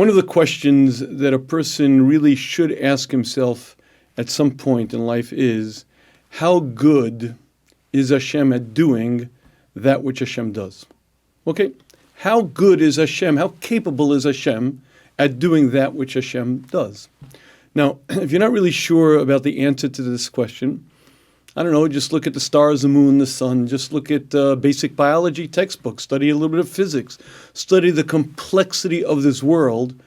One of the questions that a person really should ask himself at some point in life is, how good is Hashem at doing that which Hashem does? Okay? How good is Hashem? How capable is Hashem at doing that which Hashem does? Now, if you're not really sure about the answer to this question, I don't know, just look at the stars, the moon, the sun, just look at basic biology textbooks, study a little bit of physics, study the complexity of this world,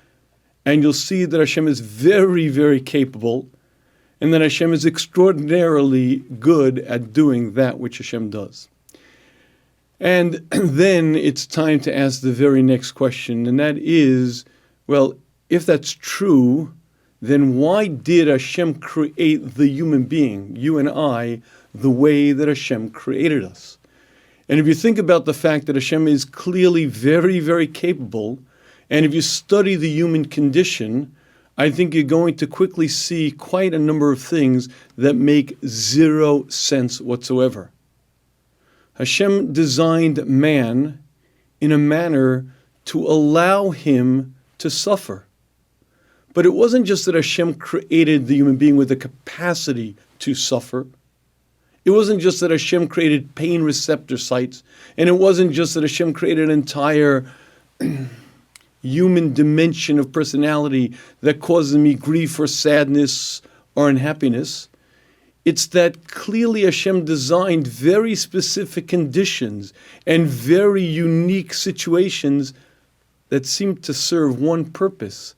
and you'll see that Hashem is very, very capable, and that Hashem is extraordinarily good at doing that which Hashem does. And then it's time to ask the very next question, and that is, well, if that's true, then why did Hashem create the human being, you and I, the way that Hashem created us? And if you think about the fact that Hashem is clearly very, very capable, and if you study the human condition, I think you're going to quickly see quite a number of things that make zero sense whatsoever. Hashem designed man in a manner to allow him to suffer. But it wasn't just that Hashem created the human being with the capacity to suffer. It wasn't just that Hashem created pain receptor sites. And it wasn't just that Hashem created an entire human dimension of personality that causes me grief or sadness or unhappiness. It's that clearly Hashem designed very specific conditions and very unique situations that seem to serve one purpose.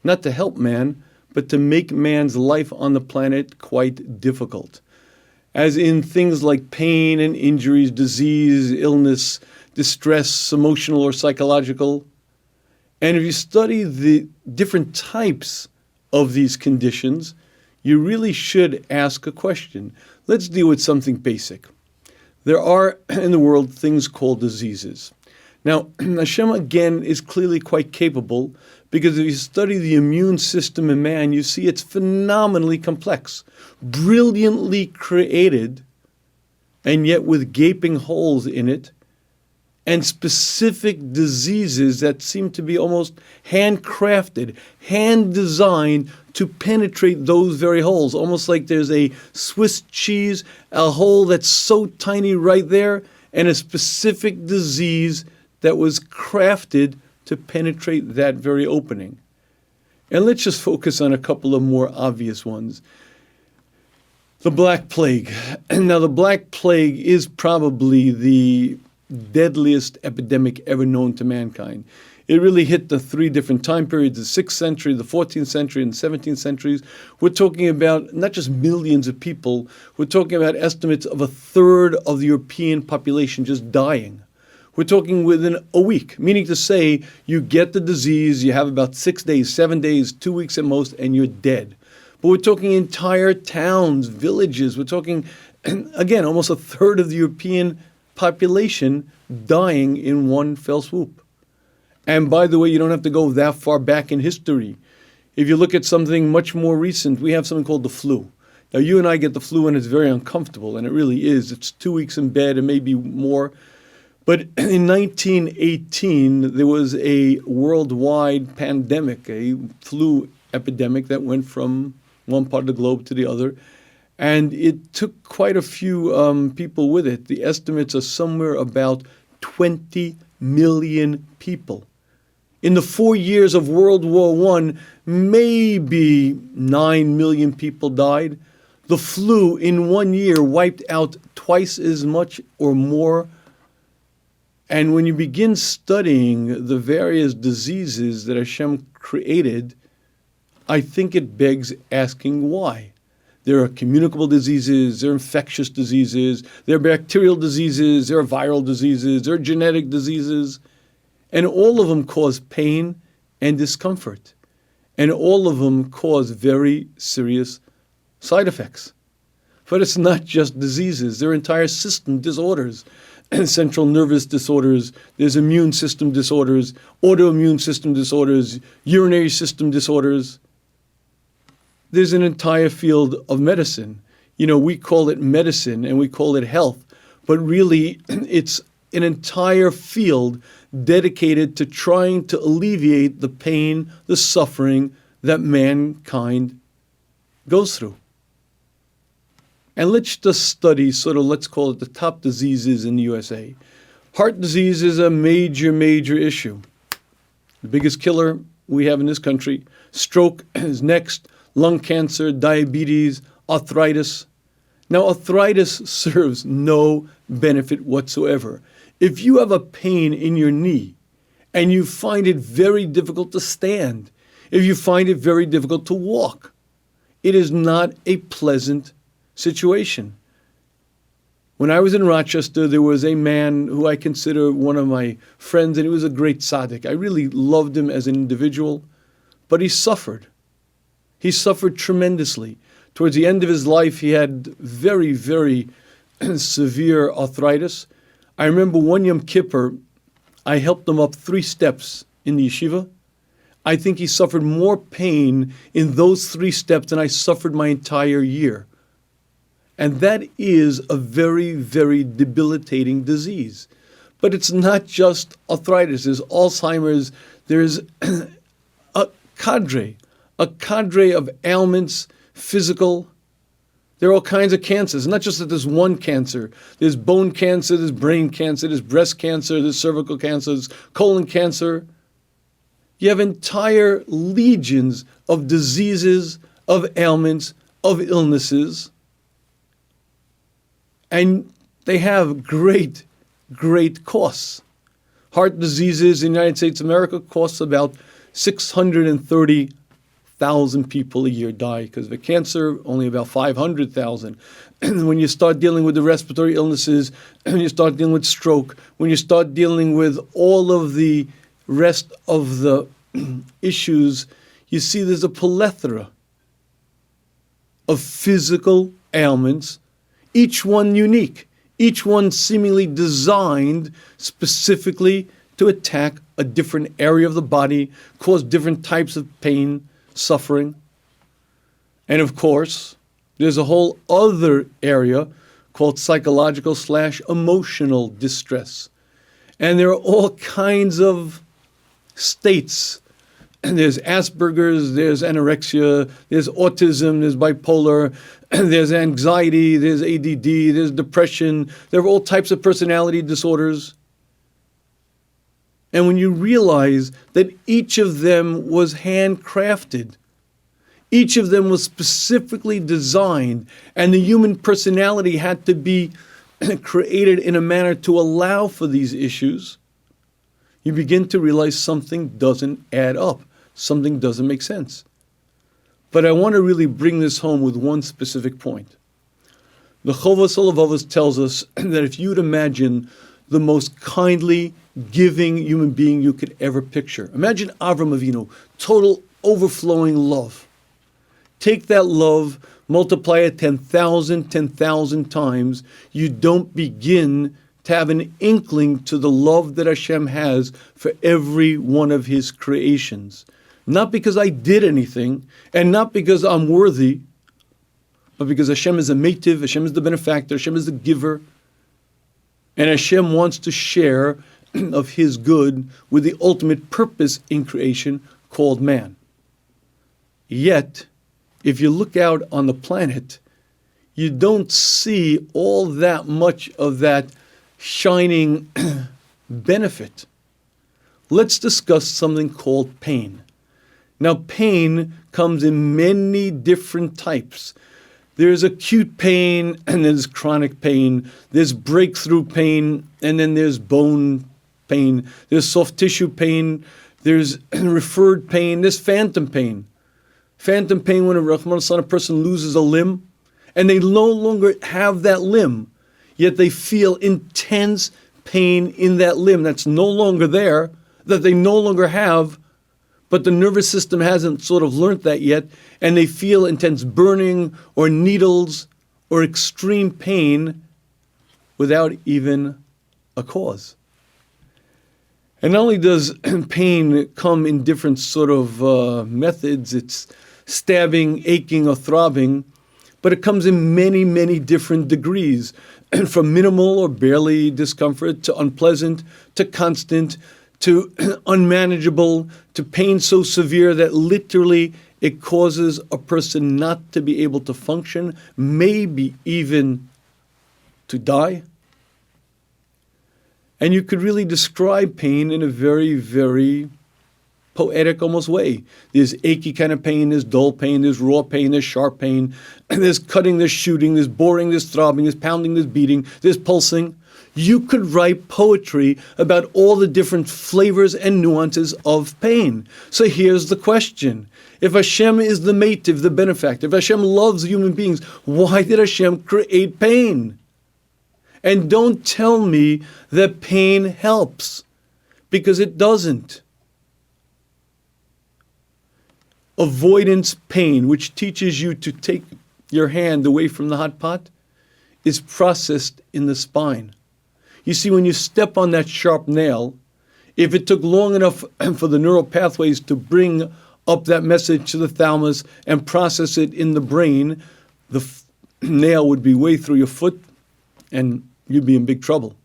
Not to help man, but to make man's life on the planet quite difficult. As in things like pain and injuries, disease, illness, distress, emotional or psychological. And if you study the different types of these conditions, you really should ask a question. Let's deal with something basic. There are in the world things called diseases. Now, Hashem again is clearly quite capable, because if you study the immune system in man, you see it's phenomenally complex, brilliantly created, and yet with gaping holes in it, and specific diseases that seem to be almost handcrafted, hand-designed to penetrate those very holes, almost like there's a Swiss cheese, a hole that's so tiny right there, and a specific disease that was crafted to penetrate that very opening. And let's just focus on a couple of more obvious ones. The Black Plague. Now, the Black Plague is probably the deadliest epidemic ever known to mankind. It really hit the three different time periods, the 6th century, the 14th century, and the 17th centuries. We're talking about not just millions of people, we're talking about estimates of a third of the European population just dying. We're talking within a week, meaning to say you get the disease, you have about 6 days, 7 days, 2 weeks at most, and you're dead. But we're talking entire towns, villages. We're talking, again, almost a third of the European population dying in one fell swoop. And by the way, you don't have to go that far back in history. If you look at something much more recent, we have something called the flu. Now, you and I get the flu and it's very uncomfortable, and it really is. It's 2 weeks in bed and maybe more. But in 1918, there was a worldwide pandemic, a flu epidemic that went from one part of the globe to the other. And it took quite a few people with it. The estimates are somewhere about 20 million people. In the 4 years of World War I, maybe 9 million people died. The flu in 1 year wiped out twice as much or more. And when you begin studying the various diseases that Hashem created, I think it begs asking why. There are communicable diseases, there are infectious diseases, there are bacterial diseases, there are viral diseases, there are genetic diseases, and all of them cause pain and discomfort. And all of them cause very serious side effects. But it's not just diseases, there are entire system disorders. Central nervous disorders, there's immune system disorders, autoimmune system disorders, urinary system disorders. There's an entire field of medicine. You know, we call it medicine and we call it health, but really it's an entire field dedicated to trying to alleviate the pain, the suffering that mankind goes through. And let's just study let's call it the top diseases in the USA. Heart disease is a major, major issue. The biggest killer we have in this country. Stroke is next, lung cancer, diabetes, arthritis. Now, arthritis serves no benefit whatsoever. If you have a pain in your knee and you find it very difficult to stand, if you find it very difficult to walk, it is not a pleasant situation. When I was in Rochester, there was a man who I consider one of my friends, and he was a great tzaddik. I really loved him as an individual, but he suffered. He suffered tremendously. Towards the end of his life, he had very, very severe arthritis. I remember one Yom Kippur, I helped him up 3 steps in the yeshiva. I think he suffered more pain in those 3 steps than I suffered my entire year. And that is a very, very debilitating disease. But it's not just arthritis. There's Alzheimer's. There's a cadre of ailments, physical. There are all kinds of cancers. Not just that there's one cancer. There's bone cancer, there's brain cancer, there's breast cancer, there's cervical cancer, there's colon cancer. You have entire legions of diseases, of ailments, of illnesses. And they have great, great costs. Heart diseases in the United States of America costs about 630,000 people a year die because of cancer, only about 500,000. When you start dealing with the respiratory illnesses, when you start dealing with stroke, when you start dealing with all of the rest of the issues, you see there's a plethora of physical ailments, each one unique, each one seemingly designed specifically to attack a different area of the body, cause different types of pain, suffering. And of course, there's a whole other area called psychological/emotional distress. And there are all kinds of states. And there's Asperger's, there's anorexia, there's autism, there's bipolar, there's anxiety, there's ADD, there's depression. There are all types of personality disorders. And when you realize that each of them was handcrafted, each of them was specifically designed, and the human personality had to be created in a manner to allow for these issues, you begin to realize something doesn't add up. Something doesn't make sense. But I want to really bring this home with one specific point. The Chovos HaLevavos tells us that if you would imagine the most kindly, giving human being you could ever picture. Imagine Avram Avinu, total overflowing love. Take that love, multiply it 10,000 times. You don't begin to have an inkling to the love that Hashem has for every one of His creations. Not because I did anything, and not because I'm worthy, but because Hashem is a meitiv, Hashem is the benefactor, Hashem is the giver, and Hashem wants to share of His good with the ultimate purpose in creation called man. Yet, if you look out on the planet, you don't see all that much of that shining benefit. Let's discuss something called pain. Now, pain comes in many different types. There's acute pain, and there's chronic pain. There's breakthrough pain, and then there's bone pain. There's soft tissue pain. There's referred pain. There's phantom pain. Phantom pain when a person loses a limb, and they no longer have that limb, yet they feel intense pain in that limb that's no longer there, that they no longer have, but the nervous system hasn't sort of learned that yet, and they feel intense burning or needles or extreme pain without even a cause. And not only does pain come in different sort of methods, it's stabbing, aching, or throbbing, but it comes in many, many different degrees, from minimal or barely discomfort to unpleasant to constant to unmanageable to pain so severe that literally it causes a person not to be able to function, maybe even to die. And you could really describe pain in a very, very poetic almost way. There's achy kind of pain, there's dull pain, there's raw pain, there's sharp pain, there's cutting, there's shooting, there's boring, there's throbbing, there's pounding, there's beating, there's pulsing. You could write poetry about all the different flavors and nuances of pain. So here's the question. If Hashem is the meitiv, the benefactor, if Hashem loves human beings, why did Hashem create pain? And don't tell me that pain helps, because it doesn't. Avoidance pain, which teaches you to take your hand away from the hot pot, is processed in the spine. You see, when you step on that sharp nail, if it took long enough for the neural pathways to bring up that message to the thalamus and process it in the brain, the nail would be way through your foot and you'd be in big trouble.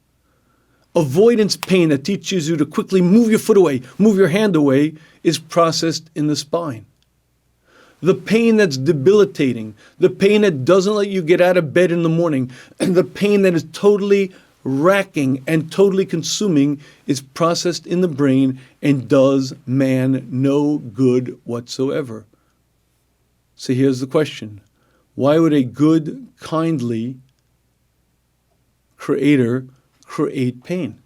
Avoidance pain that teaches you to quickly move your foot away, move your hand away, is processed in the spine. The pain that's debilitating, the pain that doesn't let you get out of bed in the morning, and the pain that is totally racking and totally consuming is processed in the brain and does man no good whatsoever. So here's the question. Why would a good, kindly creator create pain?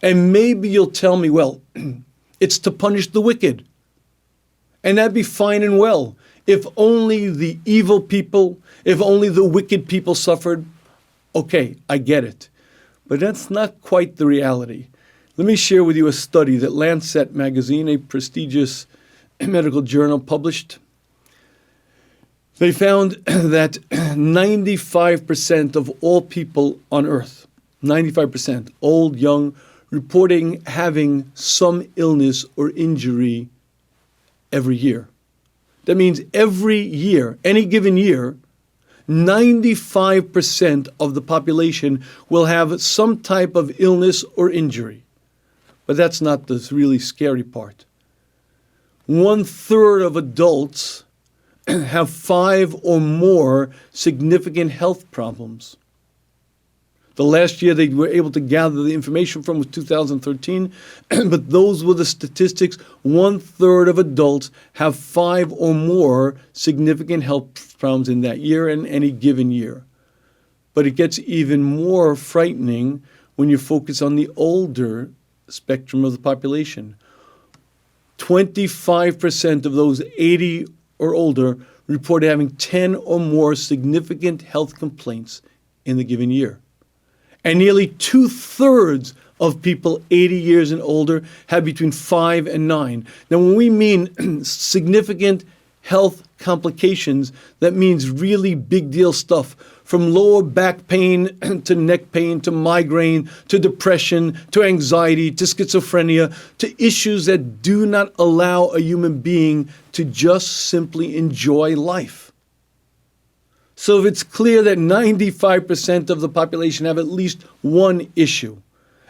And maybe you'll tell me, well, it's to punish the wicked. And that'd be fine and well. If only the evil people, if only the wicked people suffered, okay, I get it. But that's not quite the reality. Let me share with you a study that Lancet magazine, a prestigious medical journal, published. They found that 95% of all people on Earth, 95%, old, young, reporting having some illness or injury every year. That means every year, any given year, 95% of the population will have some type of illness or injury. But that's not the really scary part. 1/3 of adults have 5 or more significant health problems. The last year they were able to gather the information from was 2013, but those were the statistics. 1/3 of adults have 5 or more significant health problems in that year and any given year. But it gets even more frightening when you focus on the older spectrum of the population. 25% of those 80 or older reported having 10 or more significant health complaints in the given year. And nearly 2/3 of people 80 years and older have between 5 and 9. Now, when we mean significant health complications, that means really big deal stuff, from lower back pain to neck pain to migraine to depression to anxiety to schizophrenia to issues that do not allow a human being to just simply enjoy life. So if it's clear that 95% of the population have at least one issue,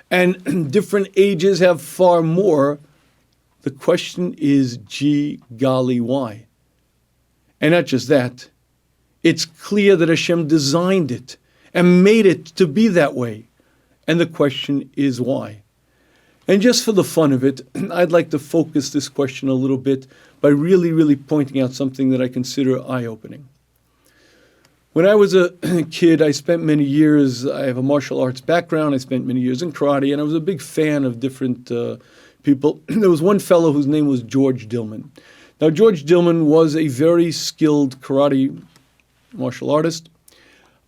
and different ages have far more, the question is, gee golly, why? And not just that, it's clear that Hashem designed it and made it to be that way. And the question is why? And just for the fun of it, I'd like to focus this question a little bit by really pointing out something that I consider eye-opening. When I was a kid, I spent many years, I have a martial arts background, I spent many years in karate, and I was a big fan of different people. There was one fellow whose name was George Dillman. Now, George Dillman was a very skilled karate martial artist,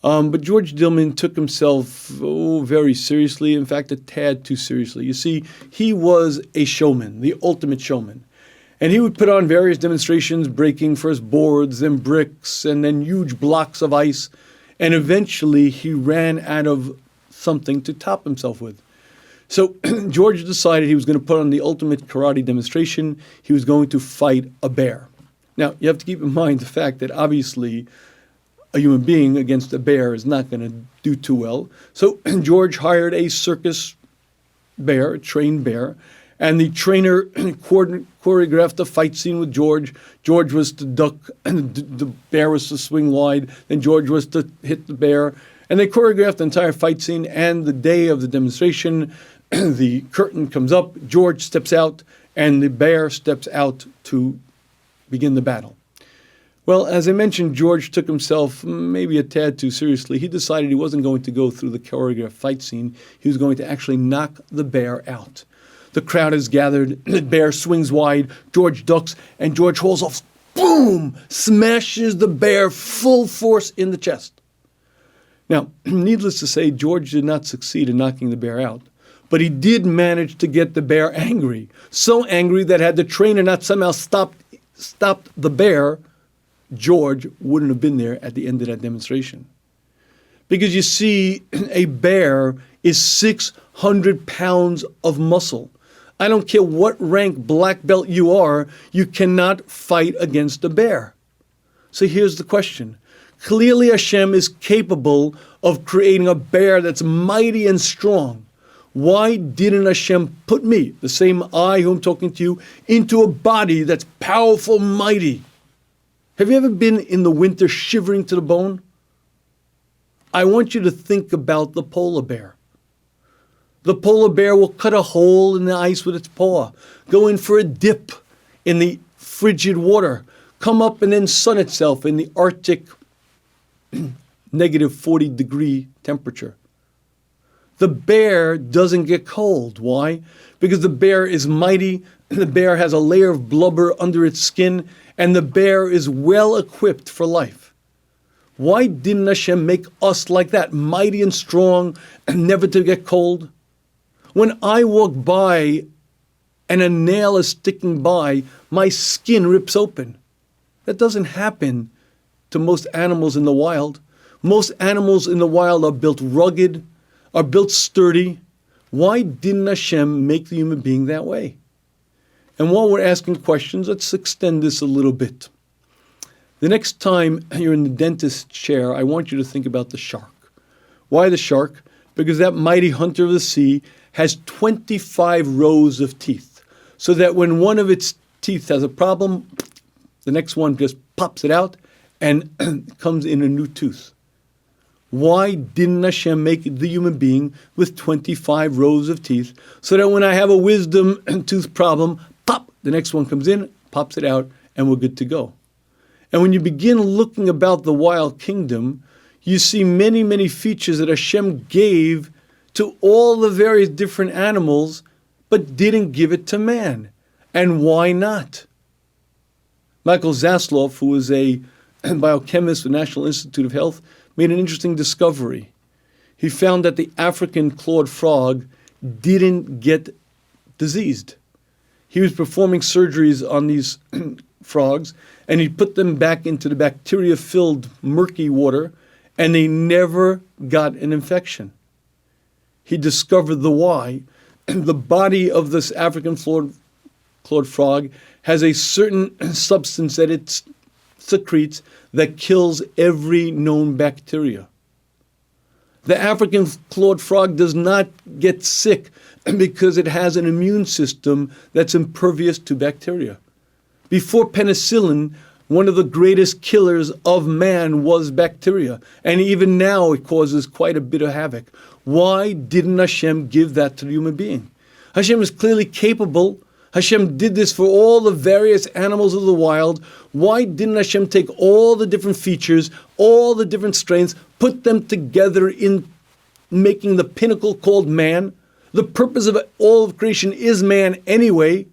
but George Dillman took himself very seriously, in fact, a tad too seriously. You see, he was a showman, the ultimate showman. And he would put on various demonstrations, breaking first boards, then bricks, and then huge blocks of ice. And eventually he ran out of something to top himself with. So George decided he was going to put on the ultimate karate demonstration. He was going to fight a bear. Now, you have to keep in mind the fact that obviously a human being against a bear is not going to do too well. So George hired a circus bear, a trained bear, and the trainer choreographed a fight scene with George. George was to duck, and the bear was to swing wide, then George was to hit the bear. And they choreographed the entire fight scene, and the day of the demonstration, the curtain comes up, George steps out, and the bear steps out to begin the battle. Well, as I mentioned, George took himself maybe a tad too seriously. He decided he wasn't going to go through the choreographed fight scene. He was going to actually knock the bear out. The crowd is gathered, the bear swings wide, George ducks, and George hauls off, boom, smashes the bear full force in the chest. Now, needless to say, George did not succeed in knocking the bear out, but he did manage to get the bear angry. So angry that had the trainer not somehow stopped the bear, George wouldn't have been there at the end of that demonstration. Because you see, a bear is 600 pounds of muscle. I don't care what rank black belt you are, you cannot fight against a bear. So here's the question. Clearly Hashem is capable of creating a bear that's mighty and strong. Why didn't Hashem put me, the same I who I'm talking to you, into a body that's powerful, mighty? Have you ever been in the winter shivering to the bone? I want you to think about the polar bear. The polar bear will cut a hole in the ice with its paw, go in for a dip in the frigid water, come up and then sun itself in the Arctic negative 40-degree temperature. The bear doesn't get cold. Why? Because the bear is mighty, the bear has a layer of blubber under its skin, and the bear is well equipped for life. Why didn't Hashem make us like that, mighty and strong, and never to get cold? When I walk by and a nail is sticking by, my skin rips open. That doesn't happen to most animals in the wild. Most animals in the wild are built rugged, are built sturdy. Why didn't Hashem make the human being that way? And while we're asking questions, let's extend this a little bit. The next time you're in the dentist's chair, I want you to think about the shark. Why the shark? Because that mighty hunter of the sea has 25 rows of teeth, so that when one of its teeth has a problem, the next one just pops it out and comes in a new tooth. Why didn't Hashem make the human being with 25 rows of teeth, so that when I have a wisdom tooth problem, pop, the next one comes in, pops it out, and we're good to go? And when you begin looking about the wild kingdom, you see many, many features that Hashem gave to all the various different animals, but didn't give it to man. And why not? Michael Zaslow, who was a biochemist with the National Institute of Health, made an interesting discovery. He found that the African clawed frog didn't get diseased. He was performing surgeries on these frogs, and he put them back into the bacteria-filled murky water, and they never got an infection. He discovered the why. The body of this African clawed frog has a certain substance that it secretes that kills every known bacteria. The African clawed frog does not get sick because it has an immune system that's impervious to bacteria. Before penicillin, one of the greatest killers of man was bacteria, and even now it causes quite a bit of havoc. Why didn't Hashem give that to the human being? Hashem is clearly capable. Hashem did this for all the various animals of the wild. Why didn't Hashem take all the different features, all the different strengths, put them together in making the pinnacle called man? The purpose of all of creation is man anyway.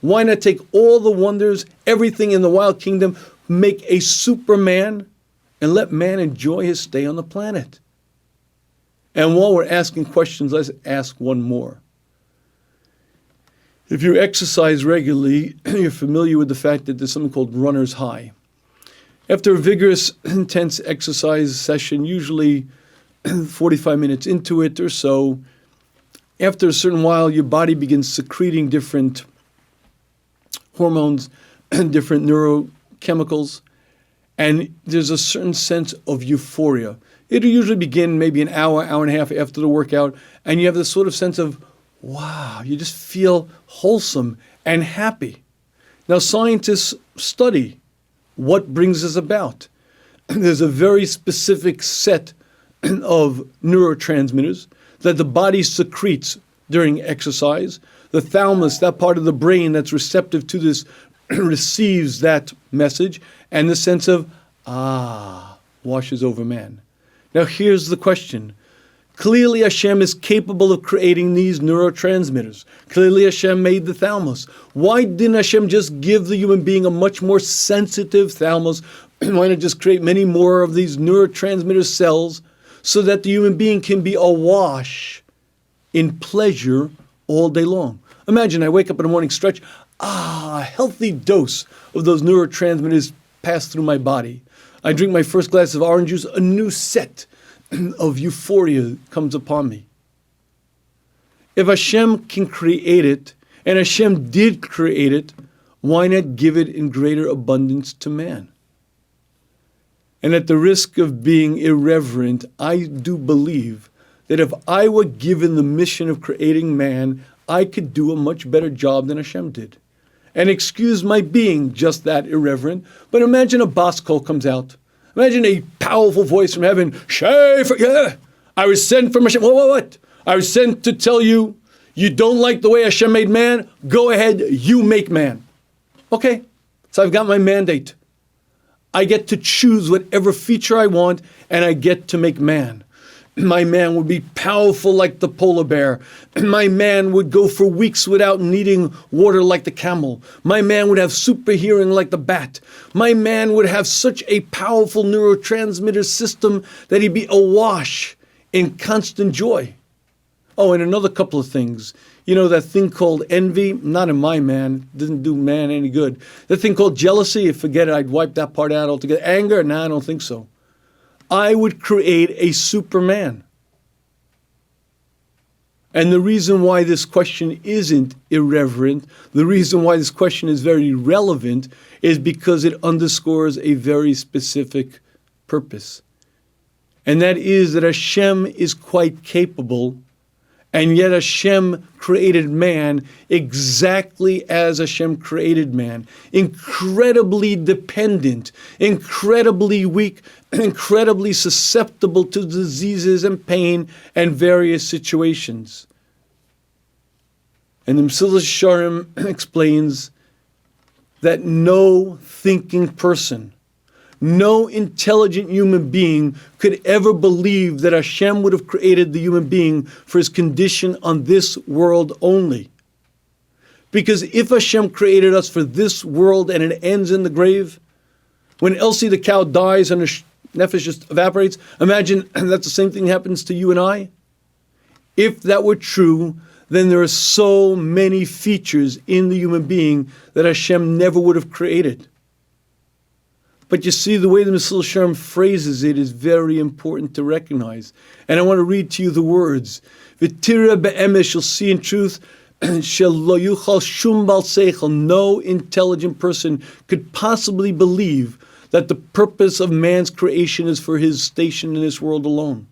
Why not take all the wonders, everything in the wild kingdom, make a Superman, and let man enjoy his stay on the planet? And while we're asking questions, let's ask one more. If you exercise regularly, you're familiar with the fact that there's something called runner's high. After a vigorous, intense exercise session, usually 45 minutes into it or so, after a certain while, your body begins secreting different hormones and different neurochemicals, and there's a certain sense of euphoria. It'll usually begin maybe an hour, hour and a half after the workout, and you have this sort of sense of, wow, you just feel wholesome and happy. Now, scientists study what brings us about. There's a very specific set of neurotransmitters that the body secretes during exercise. The thalamus, that part of the brain that's receptive to this, receives that message, and the sense of, washes over man. Now here's the question. Clearly Hashem is capable of creating these neurotransmitters. Clearly Hashem made the thalamus. Why didn't Hashem just give the human being a much more sensitive thalamus? Why not just create many more of these neurotransmitter cells so that the human being can be awash in pleasure all day long? Imagine I wake up in the morning, stretch, a healthy dose of those neurotransmitters pass through my body. I drink my first glass of orange juice, a new set of euphoria comes upon me. If Hashem can create it, and Hashem did create it, why not give it in greater abundance to man? And at the risk of being irreverent, I do believe that if I were given the mission of creating man, I could do a much better job than Hashem did. And excuse my being just that irreverent, but imagine a boss call comes out. Imagine a powerful voice from heaven, Shafer, yeah, I was sent from Hashem. What? I was sent to tell you, you don't like the way Hashem made man? Go ahead, you make man. Okay, so I've got my mandate. I get to choose whatever feature I want, and I get to make man. My man would be powerful like the polar bear. My man would go for weeks without needing water like the camel. My man would have super hearing like the bat. My man would have such a powerful neurotransmitter system that he'd be awash in constant joy. Oh, and another couple of things. You know, that thing called envy, not in my man, doesn't do man any good. That thing called jealousy, forget it, I'd wipe that part out altogether. Anger, I don't think so. I would create a Superman. And the reason why this question isn't irreverent, the reason why this question is very relevant, is because it underscores a very specific purpose. And that is that Hashem is quite capable, and yet Hashem created man exactly as Hashem created man. Incredibly dependent, incredibly weak, incredibly susceptible to diseases and pain and various situations. And the Mesillas Yesharim explains that no thinking person, no intelligent human being could ever believe that Hashem would have created the human being for his condition on this world only. Because if Hashem created us for this world and it ends in the grave, when Elsie the cow dies and her nefesh just evaporates, imagine that's the same thing happens to you and I. If that were true, then there are so many features in the human being that Hashem never would have created. But you see, the way the Mesillas Yesharim phrases it is very important to recognize. And I want to read to you the words. V'tira be'emes, shall see in truth, shel lo yuchal shum bal seichel, no intelligent person could possibly believe that the purpose of man's creation is for his station in this world alone.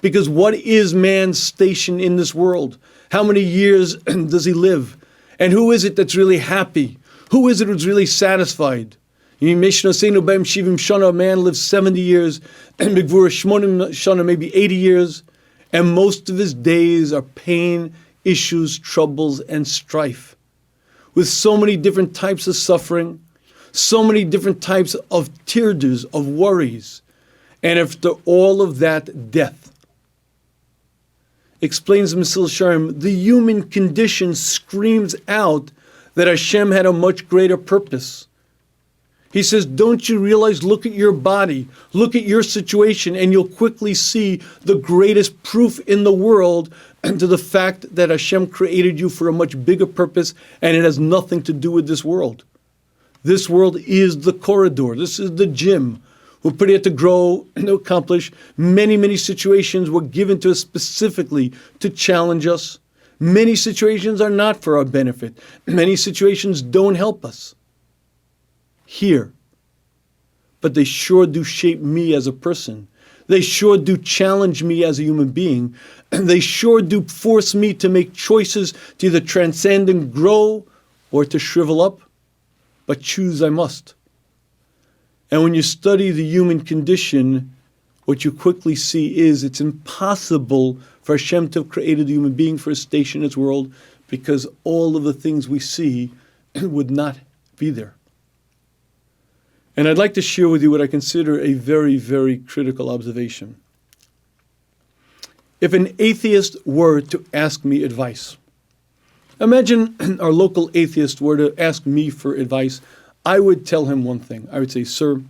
Because what is man's station in this world? How many years does he live? And who is it that's really happy? Who is it who's really satisfied? A man lives 70 years, and maybe 80 years, and most of his days are pain, issues, troubles, and strife. With so many different types of suffering, so many different types of tirdas, of worries, and after all of that, death. Explains Mesillas Yesharim, the human condition screams out that Hashem had a much greater purpose. He says, don't you realize, look at your body, look at your situation, and you'll quickly see the greatest proof in the world to the fact that Hashem created you for a much bigger purpose, and it has nothing to do with this world. This world is the corridor. This is the gym. We're put here to grow and to accomplish. Many, many situations were given to us specifically to challenge us. Many situations are not for our benefit. Many situations don't help us. Here, but they sure do shape me as a person. They sure do challenge me as a human being. And they sure do force me to make choices to either transcend and grow or to shrivel up. But choose I must. And when you study the human condition, what you quickly see is it's impossible for Hashem to have created a human being for a station in its world, because all of the things we see would not be there. And I'd like to share with you what I consider a very, very critical observation. If an atheist were to ask me advice, imagine our local atheist were to ask me for advice, I would tell him one thing. I would say, sir,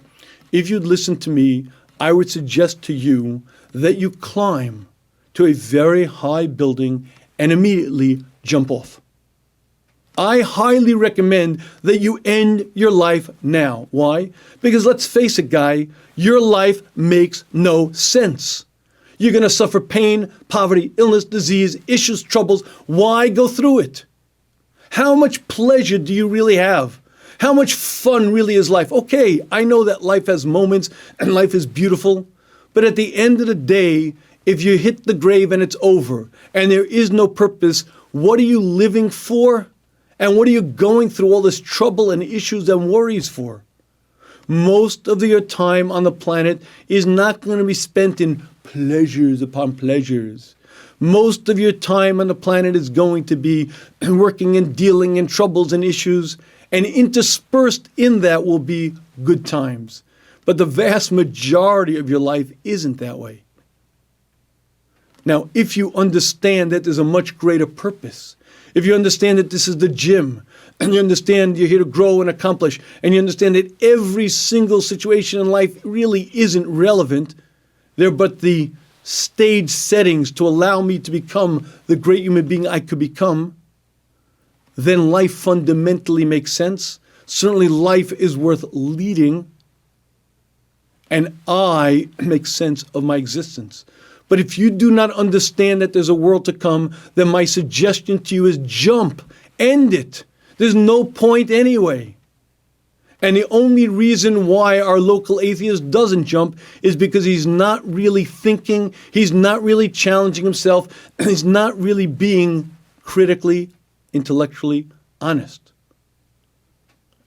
if you'd listen to me, I would suggest to you that you climb to a very high building and immediately jump off. I highly recommend that you end your life now. Why? Because let's face it, guy, your life makes no sense. You're going to suffer pain, poverty, illness, disease, issues, troubles. Why go through it? How much pleasure do you really have? How much fun really is life? Okay, I know that life has moments and life is beautiful, but at the end of the day, if you hit the grave and it's over and there is no purpose, what are you living for? And what are you going through all this trouble and issues and worries for? Most of your time on the planet is not going to be spent in pleasures upon pleasures. Most of your time on the planet is going to be working and dealing in troubles and issues, and interspersed in that will be good times. But the vast majority of your life isn't that way. Now, if you understand that there's a much greater purpose, if you understand that this is the gym, and you understand you're here to grow and accomplish, and you understand that every single situation in life really isn't relevant, they're but the stage settings to allow me to become the great human being I could become, then life fundamentally makes sense. Certainly life is worth leading, and I make sense of my existence. But if you do not understand that there's a world to come, then my suggestion to you is jump, end it. There's no point anyway. And the only reason why our local atheist doesn't jump is because he's not really thinking, he's not really challenging himself, he's not really being critically, intellectually honest.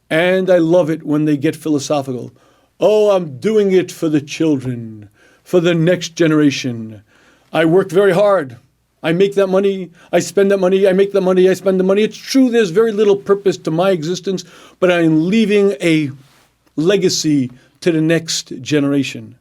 And I love it when they get philosophical. Oh, I'm doing it for the children, for the next generation. I work very hard. I make that money, I spend that money, I make the money, I spend the money. It's true, there's very little purpose to my existence, but I'm leaving a legacy to the next generation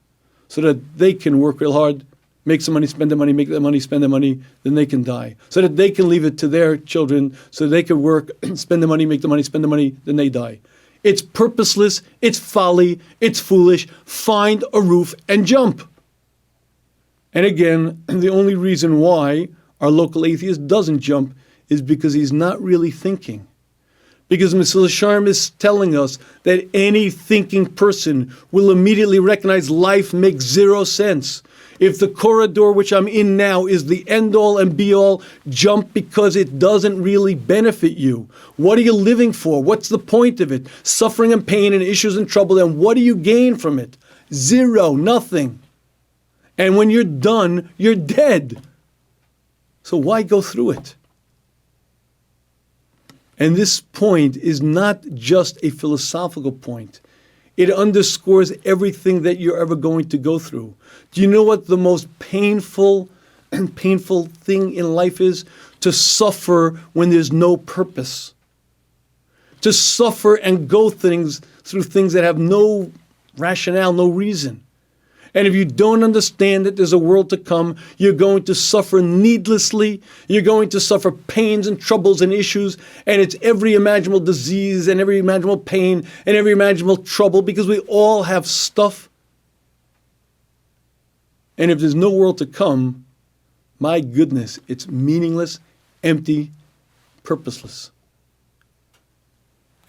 so that they can work real hard, make some money, spend the money, make that money, spend the money, then they can die. So that they can leave it to their children, so they can work, spend the money, make the money, spend the money, then they die. It's purposeless, it's folly, it's foolish. Find a roof and jump. And again, the only reason why our local atheist doesn't jump is because he's not really thinking. Because Mesillas Yesharim is telling us that any thinking person will immediately recognize life makes zero sense. If the corridor which I'm in now is the end-all and be-all, jump because it doesn't really benefit you. What are you living for? What's the point of it? Suffering and pain and issues and trouble, and what do you gain from it? Zero, nothing. And when you're done, you're dead. So why go through it? And this point is not just a philosophical point. It underscores everything that you're ever going to go through. Do you know what the most painful thing in life is? To suffer when there's no purpose. To suffer and go through things that have no rationale, no reason. And if you don't understand that there's a world to come, you're going to suffer needlessly. You're going to suffer pains and troubles and issues. And it's every imaginable disease and every imaginable pain and every imaginable trouble, because we all have stuff. And if there's no world to come, my goodness, it's meaningless, empty, purposeless.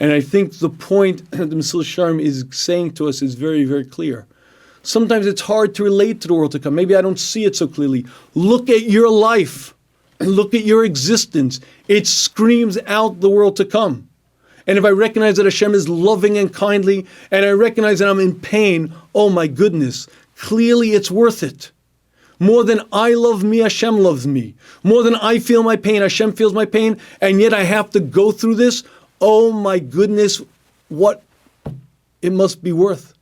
And I think the point that the Mesillas Yesharim is saying to us is very, very clear. Sometimes it's hard to relate to the world to come. Maybe I don't see it so clearly. Look at your life. Look at your existence. It screams out the world to come. And if I recognize that Hashem is loving and kindly, and I recognize that I'm in pain, oh my goodness, clearly it's worth it. More than I love me, Hashem loves me. More than I feel my pain, Hashem feels my pain, and yet I have to go through this. Oh my goodness, what it must be worth.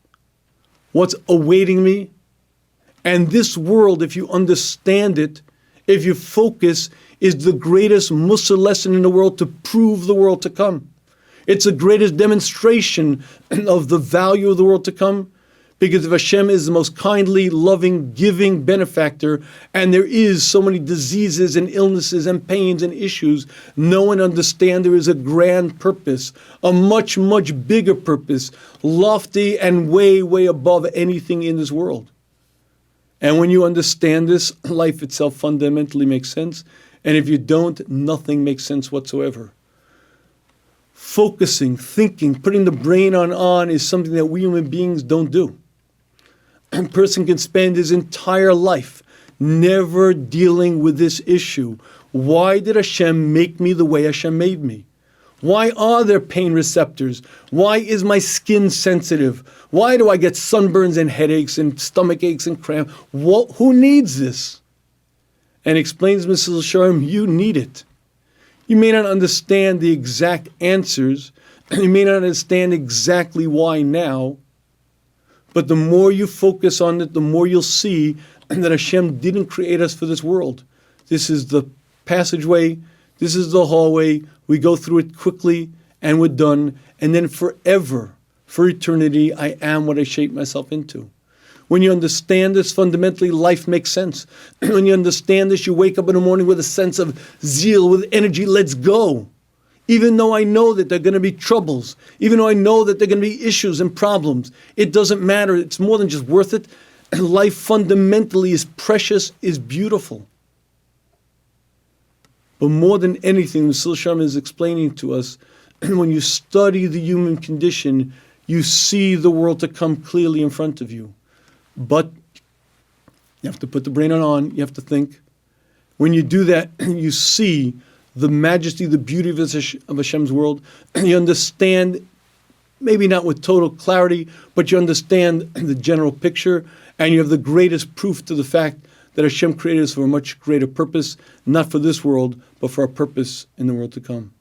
What's awaiting me. And this world, if you understand it, if you focus, is the greatest Mussar lesson in the world to prove the world to come. It's the greatest demonstration of the value of the world to come. Because if Hashem is the most kindly, loving, giving benefactor, and there is so many diseases and illnesses and pains and issues, know and understand there is a grand purpose, a much, much bigger purpose, lofty and way, way above anything in this world. And when you understand this, life itself fundamentally makes sense. And if you don't, nothing makes sense whatsoever. Focusing, thinking, putting the brain on is something that we human beings don't do. A person can spend his entire life never dealing with this issue. Why did Hashem make me the way Hashem made me? Why are there pain receptors? Why is my skin sensitive? Why do I get sunburns and headaches and stomach aches and cramp? Who needs this? And explains Mesillas Yesharim, you need it. You may not understand the exact answers. You may not understand exactly why now. But the more you focus on it, the more you'll see that Hashem didn't create us for this world. This is the passageway. This is the hallway. We go through it quickly and we're done. And then forever, for eternity, I am what I shape myself into. When you understand this, fundamentally, life makes sense. When you understand this, you wake up in the morning with a sense of zeal, with energy. Let's go. Even though I know that there are going to be troubles, even though I know that there are going to be issues and problems, it doesn't matter. It's more than just worth it. Life fundamentally is precious, is beautiful. But more than anything, Mesillas Yesharim is explaining to us, when you study the human condition, you see the world to come clearly in front of you. But you have to put the brain on, you have to think. When you do that, you see the majesty, the beauty of Hashem's world. You understand, maybe not with total clarity, but you understand the general picture, and you have the greatest proof to the fact that Hashem created us for a much greater purpose, not for this world, but for our purpose in the world to come.